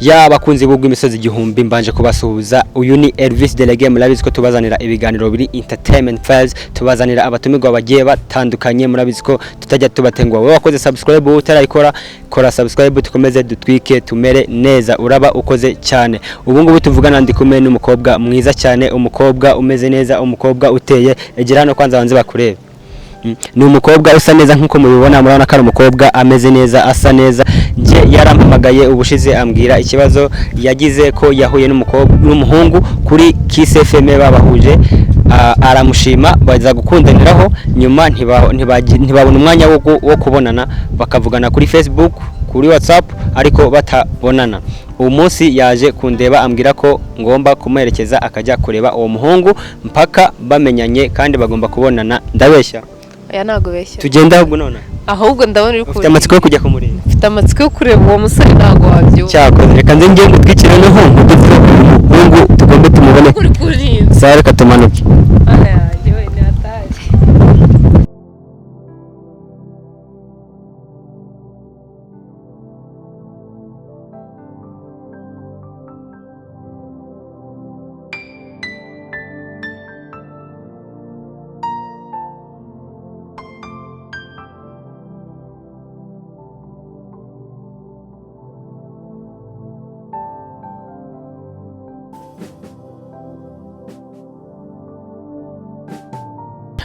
ya bakunzi b'imisozi igihumbi mbanje kubasuhuza. Uyu ni Elvis Delege, murabizi ko tubazanira ibiganiro biri entertainment files, tubazanira abatumirwa bagiye batandukanye. Murabizi ko tutajya tubatengwa. Wowe wakoze subscribe utarayikora, kora subscribe tukomeze dutwike tumere neza, uraba ukoze cyane. Ubu ngubu tuvugana ndi kumwe n'umukobwa mwiza cyane, umukobwa umeze neza, umukobwa uteye. Egera hano kwanza banze bakurebe. Ni umukobwa usa neza nkuko mubibona, murabona ko ari umukobwa ameze neza, asa neza. Nje yarampamagaye ubushize ambwira ikibazo yagize ko yahuye n'umuhungu kuri Kiss FM babahuje, aramushima baza gukundaniraho, nyuma ntibabona umwanya wo kubonana, bakavugana kuri Facebook, kuri WhatsApp ariko batabonana. Uwo munsi yaje kundeba ambwira ko ngomba kumuherekeza akajya kureba uwo muhungu mpaka bamenyanye kandi bagomba kubonana. Ndabeshya? Aya nago beshya. Tugenda ahubwo none. Ahubwo ndabona uri ufite amatsiko yo kujya kumureba. Ufite amatsiko yo kureba uwo musore nago wabyo. Cyakoze reka nze ngiye gutwikira no muhungu tugomba tumubone. Sare reka tumanuke. Aya yewe ni ataje.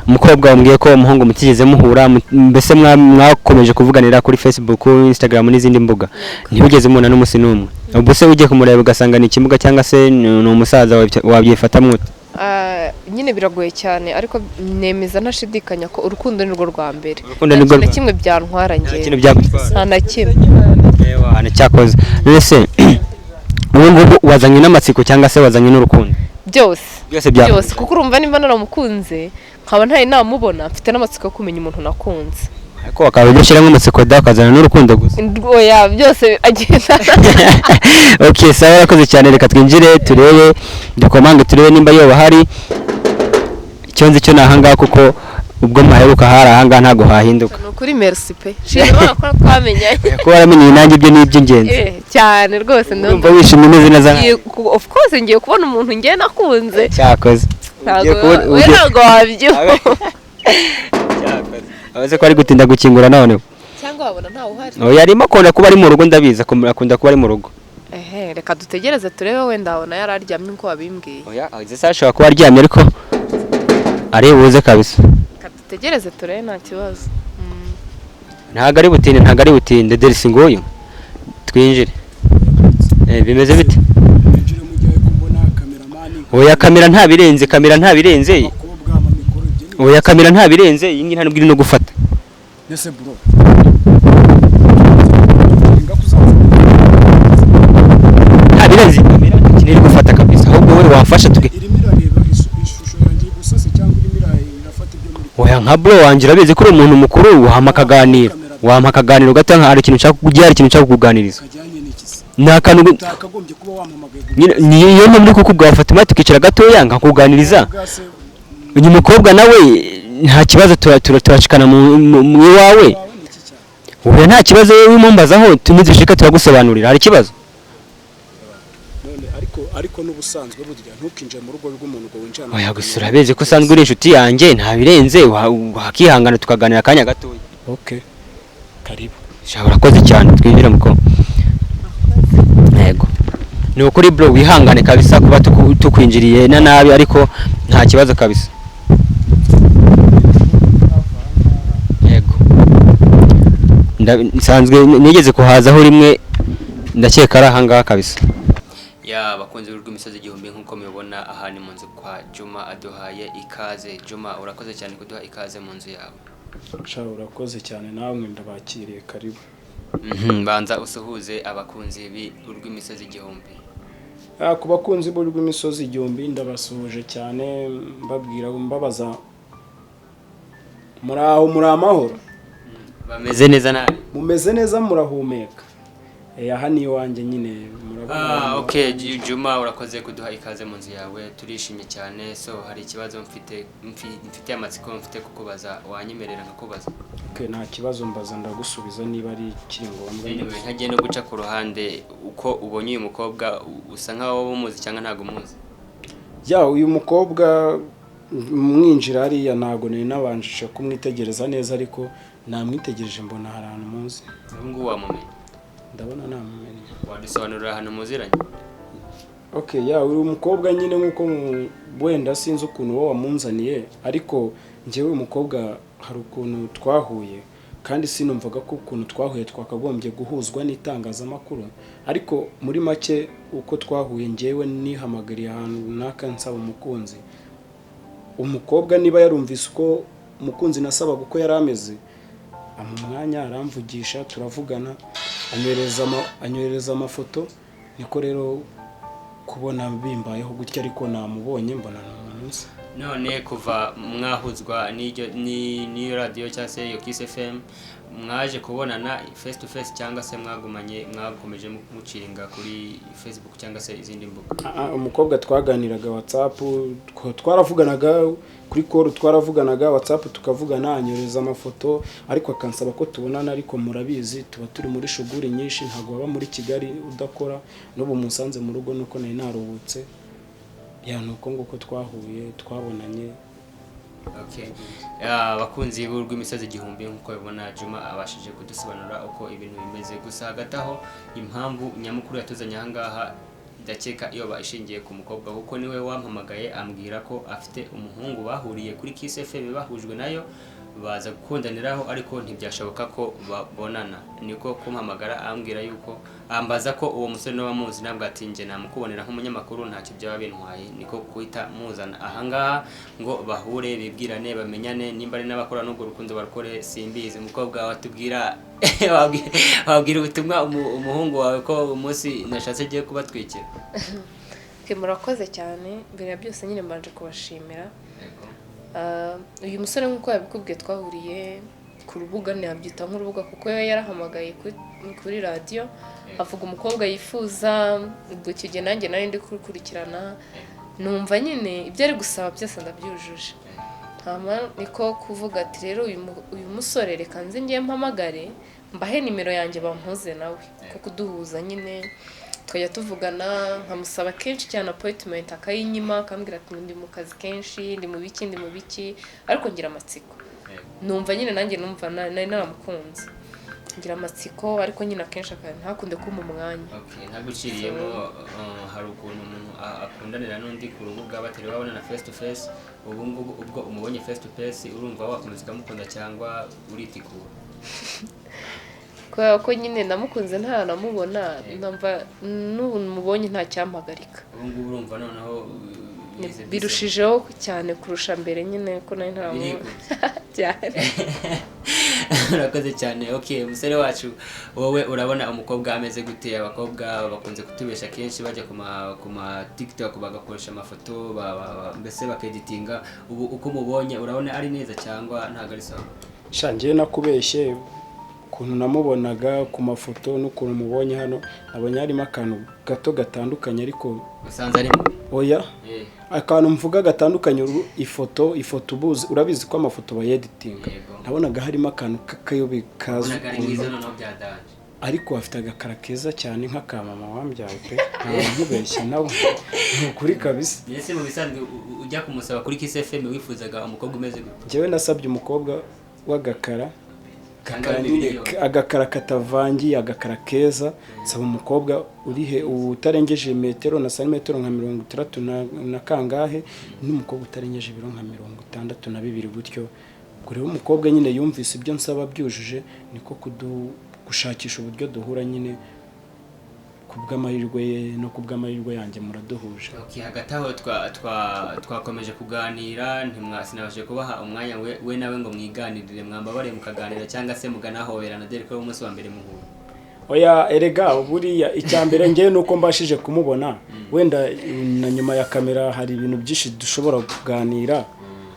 Umukobwa wambwiye ko umuhungu mutigeze muhura, mbese mwakomeje kuvuganira kuri Facebook, Instagram n'izindi mbuga, ntibigeze mubona n'umusi n'umwe. Ubwo se ugiye kumureba ugasanga ni ikimuga cyangwa se ni umusaza wabyifata mwute? Nyine biragoye cyane ariko nemeza ntashidikanya ko urukundo nirwo rwa mbere. Urukundo nirwo nta kimwe byantwara ngiye. Nta kintu byagutwara. Nta na kimwe. Ewa cyakoze. Ese ubu wazanye n'amatsiko cyangwa se wazanye n'urukundo? Byose kuko urumva nimba naramukunze nkaba ntaye namubona, mfite n'amatsiko yo kumenya umuntu nakunze. Ariko akaba yishira nk'amatsiko dakazana n'urukundo gusa. Oya byose agenda. Okay, sawa yakoze cyane, reka twinjire turebe dukomange turebe nimba yoba hari icyonzi cyo nahanga kuko ubwo maheruka hari ahanga ntago hahinduka. Nukuri merci pe. Shira ko twamenyanye. Ko waramenye nanjye ibyo nibyo ngenzi. Cyane rwose ndumva wishimye neza neza. Of course ngiye kubona umuntu ngiye nakunze. Cyakoze. Ntago wabyo. Cyakoze. Abaze ko ari gutinda gukingura none. Cyangwa wabona ntawe uhari. Oya arimo akunda kuba ari mu rugo, ndabiza akunda kuba ari mu rugo. Reka dutegereze turebe, wenda abona yararyamye nko wabimbwiye. Oya ageze ashobora kuba aryamye ariko ari buze kabisa. Tegereze turebe nta kibazo. Ntago ari butinde deri singoyo. Twinjire. Bimeze bite? Twinjire mu gihe kumbona cameraman. Oya kamera ntabirenze. Oya kamera ntabirenze, iyi ngi nta nubwo iri no gufata. Nese bro. Ntabirenze kamera kiniri gufata kabisa. Ahubwo we wamfasha tuge. Ishusho yanjye gusa se cyangwa irafata ibyo muri. Oya nka bro wanje urabizi ko uri umuntu mukuru, wampa akaganiro gato hari ikintu nshaka kukuganiriza. Nta kantu utakagombye kuba wampamagaye. Niyo muri kukubwa Fatima tukicara gato yanga kukuganiriza. Uyu mukobwa nawe nta kibazo turacikana mu iwawe. Ubu nta kibazo wimumbazaho tumizishika turagusobanurira, hari kibazo? None ariko n'ubusanzwe burya ntukinje mu rugo rw'umuntu ngo winjana. Oya gusura beze ko usanzwe uri inshuti yanjye ntabirenze, wakihangana tukaganira kanya gato. Okay. Karibu. Shobora koze cyane twinjira muko. Yego. Ni ukuri bro wihangane kabisa kuba tukwinjiriye na nabi ariko nta kibazo kabisa. Yego. Nsanzwe nigeze kuhazaho rimwe ndakeka ari ahanga kabisa. Ya bakunze urw'imisozi igihumbi nkuko mubibona aha ni mu nzu kwa Juma aduhaye ikaze. Juma urakoze cyane kuduha ikaze mu nzu yawe. Urakoze cyane namwe ndabakiriye, karibu. Banza usuhuze abakunzi b'urw'imisozi igihumbi. Ku bakunzi b'urw'imisozi igihumbi ndabasuhuje cyane, mbabwira mbabaza muri amahoro. Bameze neza nabi. Mumeze neza murahumeka. aha ni iwanjye nyine murabona. Okay Juma, urakoze kuduha ikaze mu nzu yawe, turishimye cyane. So hari ikibazo mfite amatsiko mfite kukubaza, wanyemerera nkakubaza? Okay, nta kibazo, mbaza ndagusubiza niba ari kiri ngombwa. Anyway, ntagiye no guca ku ruhande, uko ubonye uyu mukobwa usa nkaho umuzi cyangwa ntago umuzi? Uyu mukobwa mwinjira hariya ntago nari nabanje kumwitegereza neza, ariko namwitegereje mbona hari ahantu muzi. Ubu ngubu wamumenye? Ndabona namumenye. Wadusobanurira ahantu muziranye? Okay, uyu mukobwa nyine nkuko wenda sinzi ukuntu wowe wamunzaniye, ariko njyewe uyu mukobwa hari ukuntu twahuye, kandi sinumvaga ko ukuntu twahuye twakagombye guhuzwa n'itangazamakuru, ariko muri make uko twahuye njyewe nihamagariye ahantu runaka nsaba umukunzi. Umukobwa niba yarumvise uko umukunzi nasabaga uko yari ameze, mwanya aramvugisha, turavugana, anyohereza amafoto. Niko rero kubona bimbayeho gutya, ariko namubonye mbona n'umunsi. None kuva mwahuzwa n'iyo radio cyangwa se iyo Kiss FM, mwaje kubonana face to face cyangwa se mwakomeje muciringa kuri Facebook cyangwa se izindi mbuga? Umukobwa twaganiraga WhatsApp, twaravuganaga kuri call, twaravuganaga WhatsApp tukavugana, anyoreza amafoto, ariko akansaba ko tubonana, ariko murabizi tuba turi muri shuguri nyinshi, ntago baba muri Kigali udakora, n'ubu musanze mu rugo nuko nari narubutse. Nuko nguko twahuye twabonanye. Okay. Bakunzi b'urw'imisozi igihumbi, nkuko bibona Juma abashije kudusobanura uko ibintu bimeze. Gusa hagati aho impamvu nyamukuru yatuzanye aha ngaha ndakeka iyo bashingiye ku mukobwa, kuko niwe wampamagaye ambwira ko afite umuhungu bahuriye kuri Kiss FM, bahujwe nayo baza gukundaniraho, ariko ntibyashoboka ko babonana. Niko kumpamagara ambwira yuko ambaza ko uwo musore no bamuzi, nabwo ati nje namukubonera nk'umunyamakuru ntacyo byaba bintwaye. Niko kuhita muzana aha ngaha ngo bahure, bibwirane, bamenyane, nimba ari n'abakora n'ubwo rukundo barukore simbizi. Umukobwa watubwira wabwira ubutumwa umuhungu wawe ko umunsi nashatse giye kubatwikira? Murakoze cyane, mbere byose nyine mbanje kubashimira. Uyu musore nk'uko yabikubwiye twahuriye ku rubuga, ntiyabyita nk'urubuga kuko yarahamagaye kuri radio avuga umukobwa yifuza. Ubwo icyo gihe nanjye nari ndi kukurikirana, numva nyine ibyo ari gusaba byose ndabyujuje. Niko kuvuga ati rero uyu musore reka nze ngiye mpamagare, mbahe nimero yanjye bampuze nawe, ko kuduhuza nyine tukajya tuvugana, nkamusaba kenshi cyane appointment akayinyima, akambwira ati ndi mu kazi kenshi, ndi mu biki, ariko ngira amatsiko. Numva nyine nanjye numva nari naramukunze, ngira amatsiko, ariko nyine akenshi ntakunde kumpa umwanya. Okay, ntaguciriyemo. Hari ukuntu umuntu akundanira n'undi ku rubuga batari babona na face to face, ubwo umubonye face to face urumva wakomeza kumukunda cyangwa uritikura? Ko nyine namukunze nta namubona, numva n'ubu mubonye nta cyampagarika. Ubu urumva noneho birushijeho cyane kurusha mbere nyine ko nari ntaramubona cyane. Urakoze cyane. Okay, umusore wacu, wowe urabona umukobwa ameze gute? Abakobwa bakunze kutubesha kenshi bajya ku ma TikTok bagakoresha amafoto mbese bakeditinga. Ubu uko mubonye urabona ari neza cyangwa ntago ari sawa? Shangiye nakubeshye ukuntu namubonaga ku mafoto n'ukuntu mubonye hano, nabonye harimo akantu gato gatandukanye, ariko usanze arimo oya akantu mvuga gatandukanye. Ifoto ubuzi, urabizi ko amafoto bayeditinga, nabonaga harimo akantu kakayobe kazo, ariko afite agakara keza cyane nk'aka mama wambyaye pe, ntamubeshye nawe kuri kabisa. Yese mu bisanzwe ujya kumusaba kuri Kiss FM wifuzaga umukobwa umeze gute? Njyewe nasabye umukobwa w'agakara, agakara katavangiye, agakara keza. Nsaba umukobwa utarengeje metero na santimetero nka 60 na kangahe, n'umukobwa utarengeje ibiro nka 62 gutyo. Kuri umukobwa nyine yumvise ibyo nsaba byujuje, niko gushakisha uburyo duhura nyine kubw'amahirwe ye no kubw'amahirwe yanjye muraduhuje. Okay, hagati aho twakomeje kuganira, ntimwasinabashe kubaha umwanya we nawe ngo mwiganirire, mwambabare mukaganira cyangwa se muganahoberana dore ko umunsi wa mbere muhura. Oya erega buriya icyambere ngiye nuko mbashije kumubona, wenda na nyuma ya kamera hari ibintu byinshi dushobora kuganira.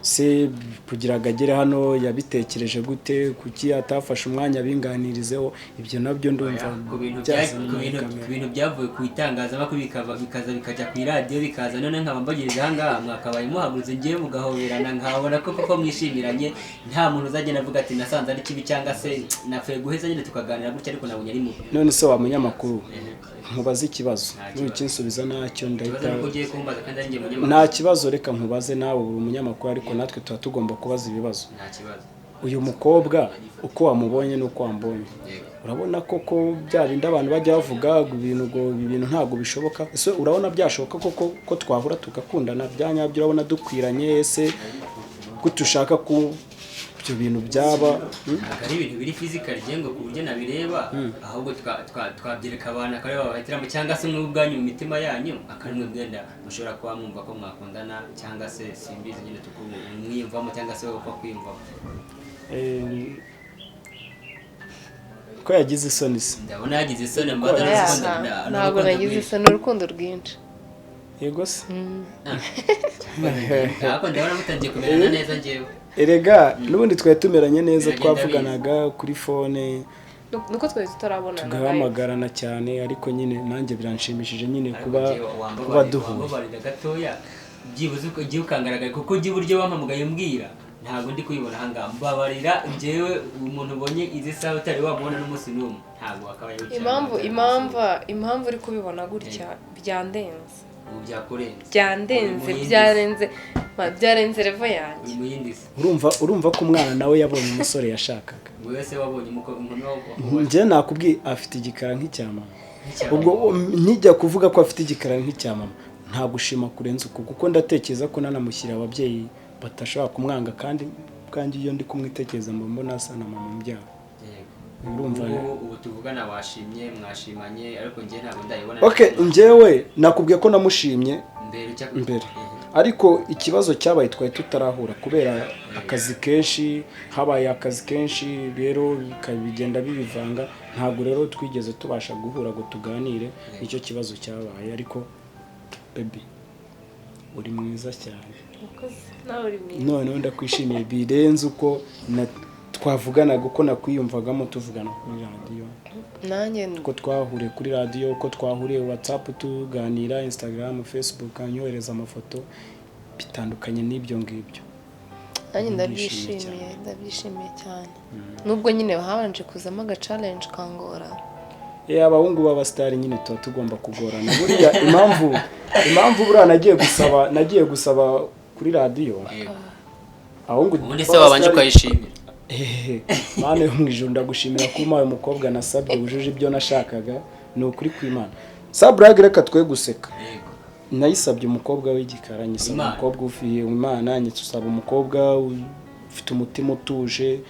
se kugira agagere hano yabitekereje gute, kuki atafashe umwanya binganirizeho, ibyo nabyo ndumva ku bintu byavuye ku itangazamakuru bikaza bikajya ku radio bikaza, none nkaba mbagiriza ahangaha mwakabaye muhaguruze ngiye mugahoberana, nkabona ko koko mwishimiranye, nta muntu uzagenda avuga ati nasanze ari kibi cyangwa se napfuye guheza nyine tukaganira gutya ariko nabonye ari mubi. none se wa munyamakuru nkubaze ikibazo nukinsubiza ntacyo ndahita nta kibazo, reka nkubaze nawe uri umunyamakuru ariko natwe tuba tugomba kubaza ibibazo. Uyu mukobwa uko wamubonye nuko wambonye, urabona koko bya bindi abantu bajya bavuga ibintu ntabwo bishoboka, ese urabona byashoboka koko ko twahura tugakundana byanyabyo, urabona dukwiranye, ese gutushaka ku ibyo bintu byaba ari ibintu biri physical gengo ku buryo nabireba, ahubwo twabyereka abantu akareba bahitiramo, cyangwa se n'ubwanyu mu mitima yanyu akarimwe bwenda mushobora kuba mwumva ko mwakundana, cyangwa se simbizi nyine tukumwiyumvamo cyangwa se uko kwiyumvamo. ko yagize isoni se? Ndabona yagize isoni ntabwo nagize isoni, urukundo rwinshi. Yego se? Ntabwo ndabona mutangiye kumerana neza njyewe. Erega n'ubundi twari tumeranye neza, twavuganaga kuri fone nuko twari tutarabonana, tugahamagarana cyane, ariko nyine nanjye biranshimishije nyine kuba duhuye gatoya, byibuze ugiye ukangaragara kuko ugiye uburyo wampamugaye mbwira ntabwo ndi kuyibona ahangaha, mbabarira njyewe umuntu ubonye izi saha utari wamubona n'umunsi n'umwe ntabwo wakabaye impamvu uri kubibona gutya byandenze, byarenze revo yanjye. urumva ko umwana nawe yabonye umusore yashakaga. wese wabonye njye nakubwiye afite igikara nk'icya mama, ubwo ntijya kuvuga ko afite igikara nk'icya mama nta gushima kurenza uko, kuko ndatekereza ko nanamushyira ababyeyi batashobora kumwanga, kandi iyo ndi kumwitekereza mbona asa na mama mbyara. urumva ubu tuvugana washimye mwashimanye, ariko njye ntabwo ndayibona. Okay, njyewe nakubwiye ko namushimye mbere, ariko ikibazo cyabaye twari tutarahura kubera akazi kenshi, habaye akazi kenshi rero bigenda bibivanga, ntabwo rero twigeze tubasha guhura ngo tuganire, nicyo kibazo cyabaye. Ariko baby uri mwiza cyane, noneho ndakwishimiye birenze uko twavuganaga, uko nakwiyumvagamo tuvugana kuri radio, nanjye uko twahuriye kuri radio, uko twahuriye WhatsApp tuganira, Instagram, Facebook, anyohereza amafoto bitandukanye n'ibyo ngibyo. nanjye ndabyishimiye cyane, nubwo nyine habanje kuzamo aga challenge kangora. Abahungu b'abastari nyine tuba tugomba kugorana buriya, impamvu buriya nagiye gusaba kuri radio, ahungu ubundi se wabanje kwishimira. Mane yo mwijuru ndagushimira ko umpaye umukobwa nasabye wujuje ibyo nashakaga, ni ukuri kw'Imana. Sabrag reka twe guseka, nayisabye umukobwa w'igikara, nyisaba umukobwa ufiye Imana, nyisaba umukobwa ufite umutima utuje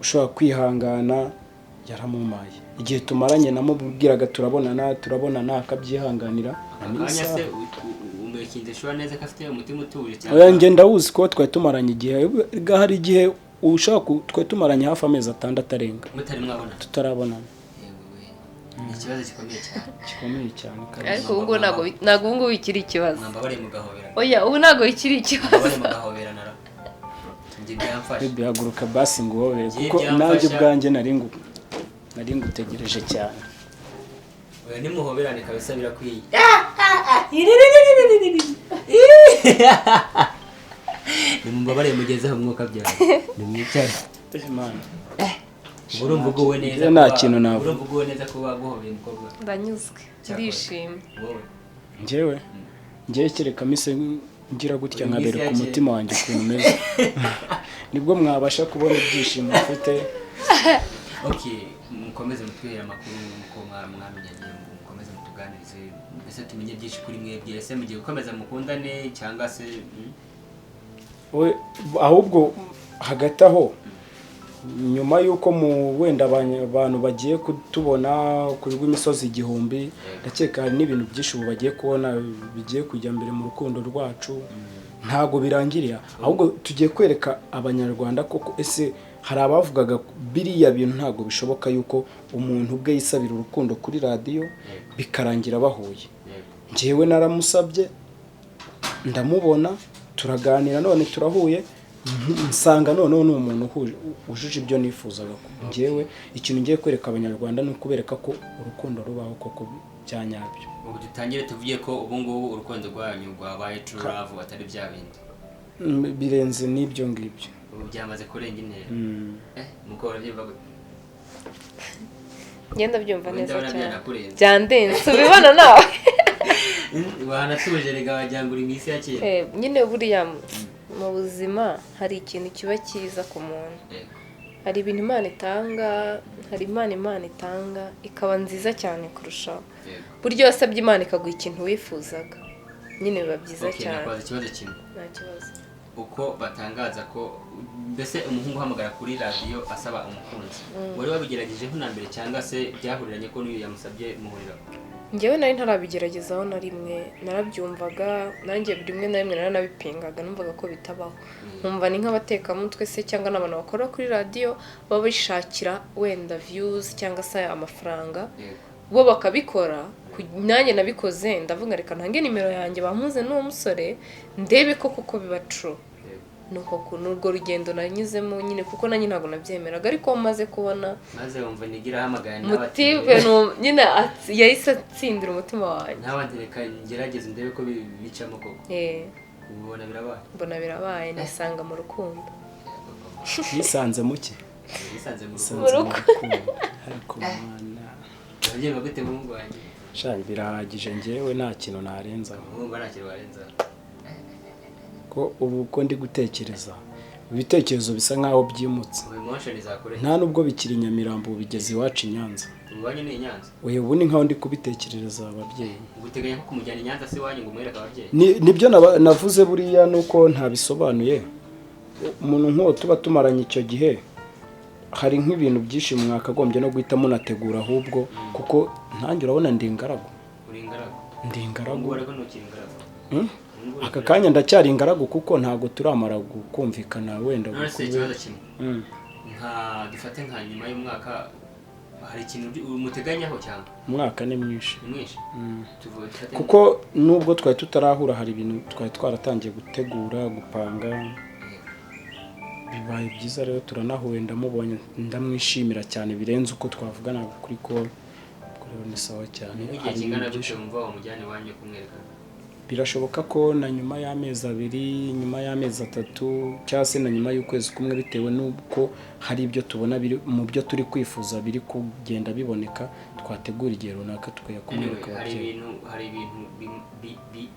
ushobora kwihangana, yaramumaye. Igihe tumaranye namubwiraga turabonana akabyihanganira. Akanya se umwekinze shwa neza ko afite umutima utuje cyane. Nge ndawuzi ko twari tumaranye igihe, hari igihe ushaka twari tumaranye hafi amezi 6 arenga mutari mwabona, tutarabonana. Ikibazo gikomeye cyane kandi ariko ubwo ntabwo bikiri ikibazo. Mwambabare mugahobera. Oya ubu ntabwo bikiri ikibazo. Mwambabare mugahobera nara. Nje byamfasha. Bihaguruka basi nguhobere kuko nanjye ubwanjye nari ngutegereje cyane. Oya nimuhoberane kabisa birakwiye. Nimubabare mugezaho umwuka byari. Nimwicare. Imana. Urumva uguwe neza. Nta kintu nawe. Urumva uguwe neza ko baguhobeye umukobwa. Ndanyuzwe. Ndishimye. Wowe. Njyewe kereka mise ngira gutya nkabereka umutima wanjye ukuntu umeze. Nibwo mwabasha kubona ibyishimo ufite. Okay, mukomeze mutwihera amakuru uko mwamenyanye, mukomeze mutuganirize, mbese tumenye byinshi kuri mwebwe, ese mugiye gukomeza mukundane cyangwa se ahubwo hagati aho nyuma yuko wenda abantu bagiye kutubona kuri rw'imisozi igihumbi, ndakeka hari n'ibintu byinshi ubu bagiye kubona bigiye kujya mbere mu rukundo rwacu, ntago birangirira, ahubwo tugiye kwereka abanyarwanda koko ese hari abavugaga biriya bintu ntago bishoboka yuko umuntu ubwe yisabira urukundo kuri radio bikarangira bahuye. Njyewe naramusabye ndamubona turaganira none turahuye nsanga none ni umuntu ujuje ibyo nifuzaga. Njyewe ikintu ngiye kwereka abanyarwanda ni ukubereka ko urukundo rubaho koko byanyabyo. Ubu dutangire tuvuye ko ubu ngubu urukundo rwanyu rwabaye true love atari bya bindi birenze n'ibyo ngibyo, ubu byamaze kurenga intera. Mukora byumva gute? Ngenda byumva neza cyane byandenze ubibona nawe wanatuje rega wajyangura imisi ya kera. Nyine buriya mu buzima hari ikintu kiba cyiza ku muntu. Hari ibintu Imana itanga, hari Imana itanga ikaba nziza cyane kurushaho. Buryo wasabye Imana ikaguha ikintu wifuzaga, nyine biba byiza cyane. Nakwaza ikibazo kimwe. Nta kibazo. Uko batangaza ko mbese umuhungu uhamagara kuri radio asaba umukunzi, wari wabigerageje nko nambere cyangwa se byahuriranye ko n'uyu yamusabye muhurira? Njyewe nari ntarabigeragezaho na rimwe, narabyumvaga nanjye rimwe na rimwe naranabipingaga, numvaga ko bitabaho. Nkumva ni nk'abatekamutwe se cyangwa n'abantu bakora kuri radio baba bishakira wenda views cyangwa se amafaranga, bo bakabikora. Nanjye nabikoze ndavuga reka ntange nimero yanjye bamuze n'uwo musore ndebe ko kuko biba true. Nuko kunurwo rugendo nanyuzemo nyine kuko nanjye ntago nabyemeraga, ariko maze kubona maze wumva nigira hamagara n'abati nyine yahise atsindira umutima wanjye. N'abandi reka ngerageze ndebe ko bicamo koko. Ubona birabaye? Mbona birabaye, nisanga mu rukundo. Nisanze muke? Nisanze mu rukundo. Ariko mana Bagiye bagute mu ngo wanjye? Shani birahagije njyewe nta kintu narenza. Urumva nta kintu warenza? Ko ubu ko ndi gutekereza ibitekerezo bisa nkaho byimutse. Emotion zakure. Nta nubwo bikiri Nyamirambo bigeze iwacu Nyanza. Ubanye ni Nyanza? Ubu ni nkaho ndi kubitekereza ababyeyi. Uguteganya ko kumujyana Nyanza se wanyu ngo umwereka ababyeyi? Nibyo navuze buriya nuko ntabisobanuye. Umuntu nko tuba tumaranye icyo gihe hari nk'ibintu byinshi mwakagombye no guhita munategura ahubwo kuko ntangira urabona ndi ingaragu. Uri ingaragu? Ndi ingaragu. Ubwo ariko ntukiri ingaragu. Aka kanya ndacyari ingaragu kuko ntago turamara gukumvikana wenda gukubye. None se ikibazo kimwe. Nka dufate nka nyuma y'umwaka hari ikintu umuteganyaho cyangwa? Umwaka ni mwinshi. Mwinshi. Kuko nubwo twari tutarahura hari ibintu twari twaratangiye gutegura gupanga. Bibaye byiza rero turanahuye ndamubonye ndamwishimira cyane birenze uko twavugana kuri call. Rero ni sawa cyane. Igihe kingana gute umva umujyane wanjye kumwereka? Birashoboka ko na nyuma y'amezi 2, nyuma y'amezi 3 cyangwa se na nyuma y'ukwezi kumwe bitewe nuko hari ibyo tubona biri mu byo turi kwifuza biri kugenda biboneka twategura igihe runaka tukayakumwereka ababyeyi. Hari ibintu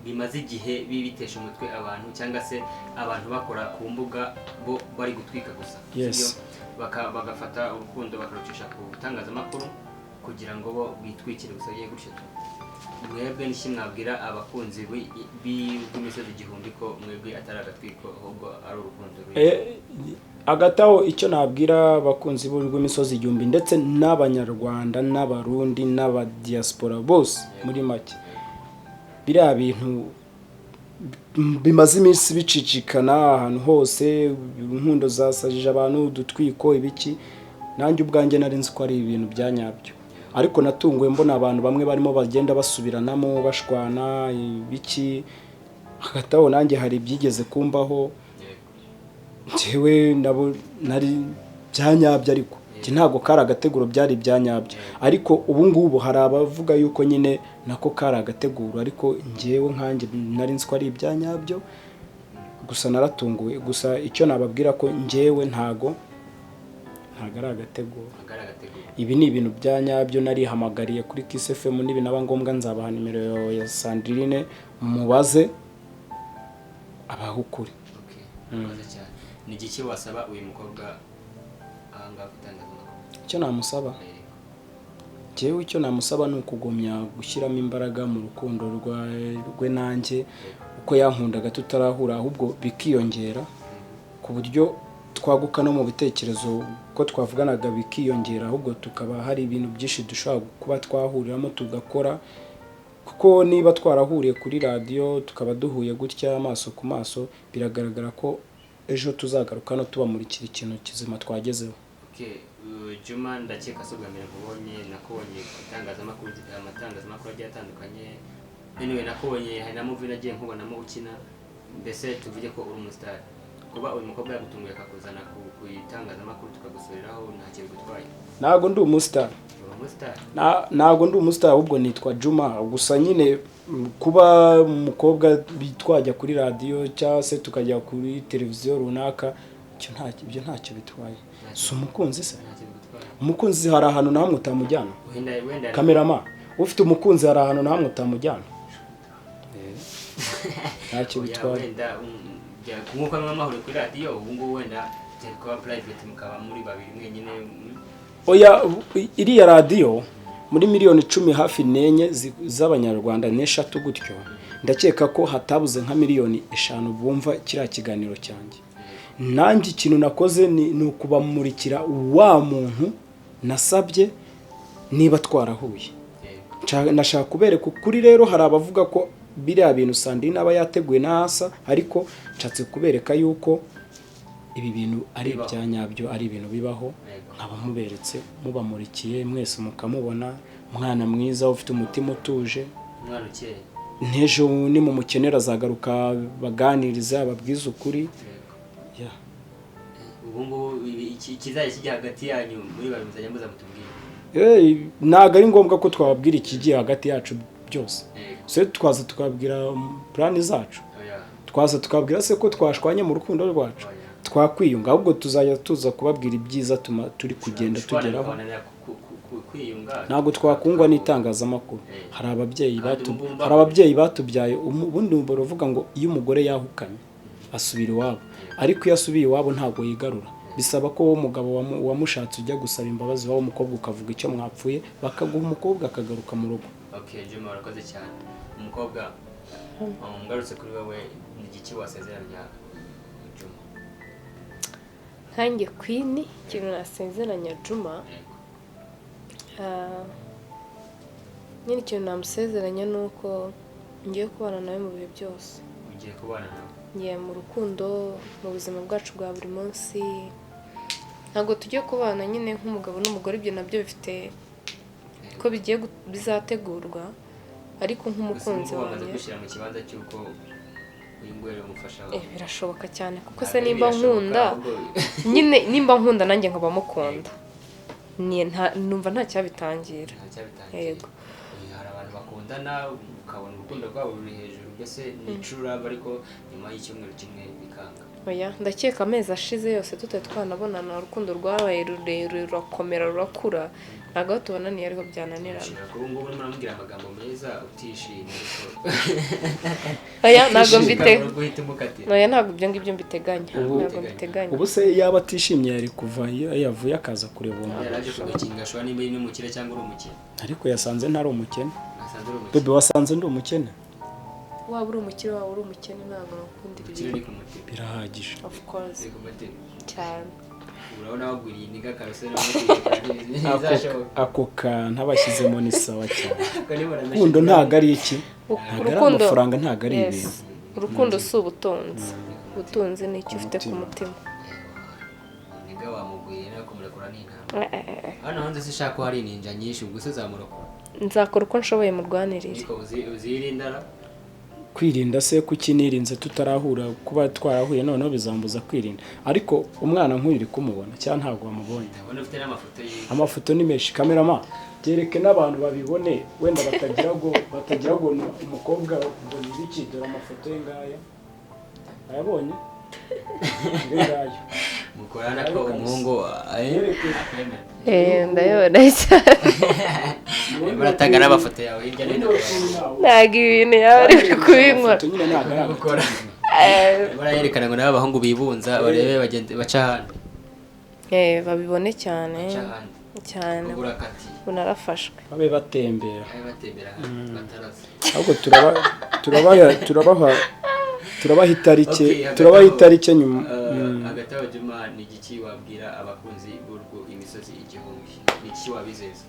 bimaze igihe bibitesha umutwe abantu cyangwa se abantu bakora ku mbuga bo bari gutwika gusa. Yes. Bagafata urukundo bakarucisha ku butangazamakuru kugira ngo bo bitwikire gusa giye gutyo. Mwebwe niki mwabwira abakunzi b'imisozi igihumbi ko mwebwe atari agatwiko ahubwo ari urukundo agataho icyo nabwira abakunzi b'imisozi igihumbi ndetse n'abanyarwanda n'abarundi n'abadiaspora bose muri make biriya bintu bimaze iminsi bicicikana ahantu hose, inkundo zasajije abantu, udutwiko ibiki, nanjye ubwanjye nari nzi ko ari ibintu byanyabyo, ariko natunguwe mbona abantu bamwe barimo bagenda basubiranamo bashwana ibiki, hagataho nanjye hari byigeze kumbaho njyewe nabo nari byanyabyo, ariko ntago kari agateguro byari byanyabyo, ariko ubu ngubu hari abavuga yuko nyine nako kari agateguro, ariko njyewe nkanjye nari nzi ko ari ibyanyabyo, gusa naratunguwe. Gusa icyo nababwira ko njyewe ntago ari agateguro, ibi ni ibintu byanyabyo. Narihamagariye kuri Kiss FM, nibi naba ngombwa nzabaha nimero ya Sandrine mubaze abaho ukuri. Ni igiki wasaba uyu mukobwa ahangaha kutangazamakuru? Icyo namusaba jewe icyo namusaba ni ukugumya gushyiramo imbaraga mu rukundo rwe nanjye, uko yankundaga tutarahura, ahubwo bikiyongera ku buryo twaguka no mu bitekerezo ko twavuganaga bikiyongera, ahubwo tukaba hari ibintu byinshi dushobora kuba twahuriramo tugakora, kuko niba twarahuriye kuri radio tukaba duhuye gutya amaso ku maso, biragaragara ko ejo tuzagaruka no tubamurikira ikintu kizima twagezeho. Juma ndakeka sogamira kubonye nakubonye itangazamakuru, amatangazamakuru agiye atandukanye, anyway nakubonye hari na movie nagiye nkubonamo ukina, mbese tuvuge ko uri umusitari kuba uyu mukobwa yagutunguye akakuzana ku itangazamakuru tukagusoreraho nta kintu gutwaye. ntago ndi umusitari, ntago ndi umusitari, ahubwo nitwa Juma. Gusa nyine kuba umukobwa twajya kuri radiyo cyangwa se tukajya kuri televiziyo runaka, ibyo ntacyo bitwaye. Si umukunzi se? Umukunzi hari ahantu na hamwe utamujyana? Kamerama, ufite umukunzi hari ahantu na hamwe utamujyana? Ntacyo bitwaye. Nk'uko mwahuriye kuri radiyo, ubu ngubu wenda kuba private mukaba muri babiri mwenyine. Oya, iriya radiyo muri miliyoni 10 hafi n'enye z'abanyarwanda n'eshatu gutyo, ndakeka ko hatabuze nka miliyoni 5 bumva kiriya kiganiro cyanjye. Nanjye ikintu nakoze ni ukubamurikira wa muntu nasabye niba twarahuye. Nashaka kubereka ukuri. Rero hari abavuga ko biriya bintu Sandrine aba yateguye nahasa, ariko nshatse kubereka yuko ibi bintu ari ibyanyabyo, ari ibintu bibaho, nkaba muberetse, mubamurikiye mwese mukamubona, umwana mwiza ufite umutima utuje, umwana ukeye. Ntejo ni mu mukenera azagaruka baganiriza babwiza ukuri. Ubu ngubu ikizaye kijya hagati yanyu muri babiri muzajya muza mutubwira. Ntago ari ngombwa ko twababwira ikigiye hagati yacu byose. Se twaza tukabwira plani zacu, twaza tukabwira se ko twashwanye mu rukundo rwacu, twakwiyunga, ahubwo tuzajya tuza kubabwira ibyiza turi kugenda tugeraho. Ntabwo twakungwa n'itangazamakuru. Hari ababyeyi batubyaye, ubundi baravuga ngo iyo umugore yahukanye asubira iwabo, ariko iyo asubiye iwabo ntabwo yigarura. Bisaba ko wowe umugabo wamushatse ujya gusaba imbabazi, wowe umukobwa ukavuga icyo mwapfuye, bakaguha umukobwa akagaruka mu rugo. Okay, Juma, urakoze cyane. Umukobwa ngarutse kuri wowe, ni igiki wasezeranya Juma? Nkanjye Queen, ikintu nasezeranya Juma, nyine ikintu namusezeranya ni uko ngiye kubana nawe mu bihe byose. Ugiye kubana nawe? Ngiye mu rukundo, mu buzima bwacu bwa buri munsi. Ntabwo tujye kubana nyine nk'umugabo n'umugore, ibyo nabyo bifite ko bigiye bizategurwa, ariko nk'umukunzi wanjye gushyira mu kibanza cy'uko ingwere umufasha. Birashoboka cyane, kuko se nimba nkunda nyine, nimba nkunda nanjye nkaba mukunda, numva nta cyabitangira. Yego, hari abantu bakundana ukabona urukundo rwabo ruri hejuru, mbese n'icura, ariko nyuma y'icyumweru kimwe bikanga. Oya, ndakeka amezi ashize yose twanabonana, urukundo rwabaye rurerure, rurakomera, rurakura. Ntabwo tubonaniye ariho byananirana. Ubu ngubu muramubwira amagambo meza utishimye. Oya, ntabwo oya, ntabwo ibyo ngibyo mbiteganya. Ubu se yaba atishimye yari kuva iyo yavuye akaza kureba uwo muntu. Yaraje kugukinga shwa nimba iri n'umukire cyangwa uri umukene. Ariko yasanze ntari umukene. Bebe, wasanze ndi umukene? Waba uri umukire, waba uri umukene, ntabwo nakundira birahagije. Of course. Cyane. Urabona waguriye iniga karusera ako ntabashyizemo ni sawa cyane. Urukundo ntabwo ari iki, ntabwo ari amafaranga, ntabwo ari ibintu. Urukundo si ubutunzi. Ubutunzi ni icyo ufite ku mutima. Niga wamuguriye no kumurekura n'intama. Hano hanze sishaka ko hari ninja nyinshi, ubwo se zamurokora. Nzakora uko nshoboye murwanirira. Ariko uzirindara. Kwirinda se kuki nirinze tutarahura, kuba twarahuye noneho bizambuza kwirinda. Ariko umwana nk'uri kumubona cyangwa ntabwo wamubonye? Ndabona ufite n'amafoto ye. Amafoto ni menshi. Kamerama, gereke n'abantu babibone, wenda batagira ngo umukobwa ngo nibiki, dore amafoto ye ngaya. Ayabonye? Ngayo. Mukorana ko umuhungu ndayabona cyane. Baratanga n'amafoto yawe hirya no hino. Ntabwo ibintu yaba ari kubinywa. Barayerekana ngo nabo abahungu bibunza barebe baca hano. Babibone cyane cyane. Bunarafashwe. Babe batembera. Bataraza. Ahubwo turabaha itarike nyuma. Hagati aho Juma, ni igiki wabwira abakunzi b'urwo imisozi igihumbi? Ni iki wabizeza?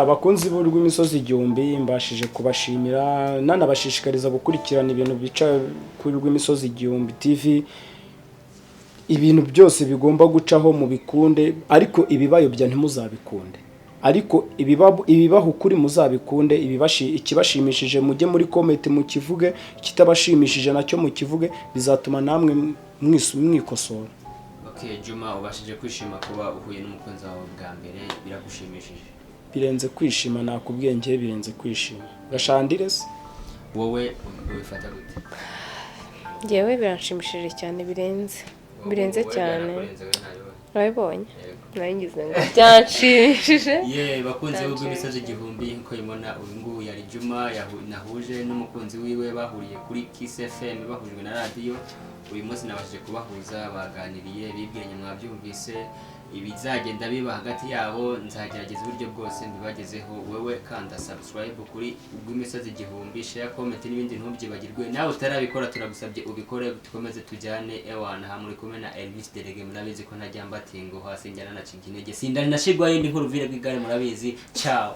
Abakunzi b'urwo imisozi igihumbi mbashije kubashimira, nanabashishikariza gukurikirana ibintu bica kuri rwo imisozi igihumbi TV. Ibintu byose bigomba gucaho mu bikunde, ariko ibibayobya ntimuzabikunde. ariko ibibaho ukuri muzabikunde, ikibashimishije mujye muri comment mukivuge, ikitabashimishije nacyo mukivuge, bizatuma namwe mwikosora. Okay, Juma, ubashije kwishima kuba uhuye n'umukunzi wawe bwa mbere, biragushimishije? Birenze kwishima, nakubwiye ngiye birenze kwishima. Gashandire se wowe ubifata gute? Ngewe biranshimishije cyane, birenze cyane. Urabibonye? Naringize ngo byanshimishije. Bakunze b'imisozi igihumbi nko ibona uyu nguyu yari Juma nahuje n'umukunzi wiwe, bahuriye kuri Kiss FM bahujwe na radio. Uyu munsi nabashije kubahuza, baganiriye, bibwiranye, mwabyumvise ibizagenda biba hagati yabo. Nzagerageza uburyo bwose mbibagezeho. Wewe kanda subscribe kuri rw'imisozi igihumbi, share, comment n'ibindi ntubyibagirwe. Nawe utarabikora turagusabye ubikore, dukomeze tujyane ewana. Hamuri kumwe na Elvis Delege, murabizi ko ntajya mbatingo hasi njyana na Cinkinege, sindari nashigwa yindi nkuru vire bw'igare, murabizi. Ciao.